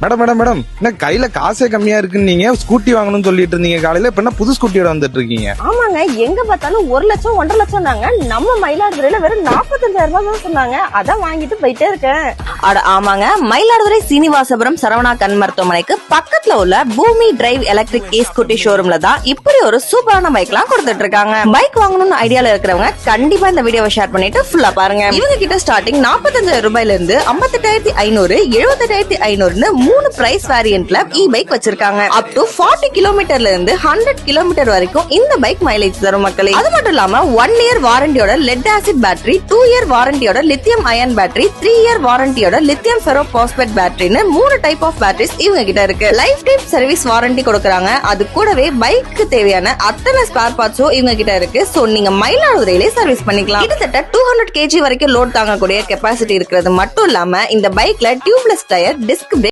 Madam madam madam என்ன கையில காசே கம்மியா இருக்குன்னு நீங்க ஸ்கூட்டி வாங்கணும்னு சொல்லிட்டு இருந்தீங்க காலையில, இப்ப என்ன புது ஸ்கூட்டியோட வந்துட்டு இருக்கீங்க? ஆமாங்க, எங்க பார்த்தாலும் 1 லட்சம் 1.5 லட்சம் தாங்க. நம்ம மயிலாடுதுறையில வெறும் 45,000 ரூபாய் தான் சொன்னாங்க. அதான் வாங்கிட்டு போயிட்டே இருக்கேன். அட ஆமாங்க, மயிலாடுதுறை சீனிவாசபுரம் சரவணா கண் மருத்துவமனைக்கு பக்கத்துல உள்ள பூமி டிரைவ் எலக்ட்ரிக் இ ஸ்கூட்டி ஷோரூம்ல தான் இப்படி ஒரு சூப்பரான பைக் எல்லாம் கொடுத்துட்டு இருக்காங்க. பைக் வாங்கணும்னு ஐடியால இருக்கிறவங்க கண்டிப்பா இந்த வீடியோவை ஷேர் பண்ணிட்டு ஃபுல்லா பாருங்க. இவங்க கிட்ட ஸ்டார்டிங் 45,000 ரூபாயில இருந்து 58,500, 78,500 3 பிரைஸ் வேரியன்ட்ல இ பைக் வச்சிருக்காங்க. அப் டு 40 கிலோமீட்டர்ல இருந்து 100 கிலோமீட்டர் வரைக்கும் இந்த பைக் மைலேஜ் தரும் மக்களே. அது மட்டும் இல்லாம 1 இயர் வாரண்டியோட லெட் ஆசிட் பேட்டரி, 2 இயர் வாரண்டியோட லித்தியம் அயன் பேட்டரி, 3 இயர் வாரண்டியோட லித்தியம் ஃபெரோ பாஸ்பேட் பேட்டரின்னு 3 டைப் ஆஃப் பேட்டரிஸ் இவங்க கிட்ட இருக்கு. லைஃப் டைம் சர்வீஸ் வாரண்டி கொடுக்கறாங்க. அது கூடவே பைக்கு தேவையான அத்தனை ஸ்பேர் பார்ட்ஸும் இவங்க கிட்ட இருக்கு. சோ நீங்க மயிலாடுதுறையிலே சர்வீஸ் பண்ணிக்கலாம். கிட்டத்தட்ட 200 kg வரைக்கும் லோட் தாங்கக்கூடிய கெபாசிட்டி இருக்கிறது மட்டும் இல்லாம இந்த பைக்ல டியூப்லெஸ் டயர், டிஸ்க் பிரேக்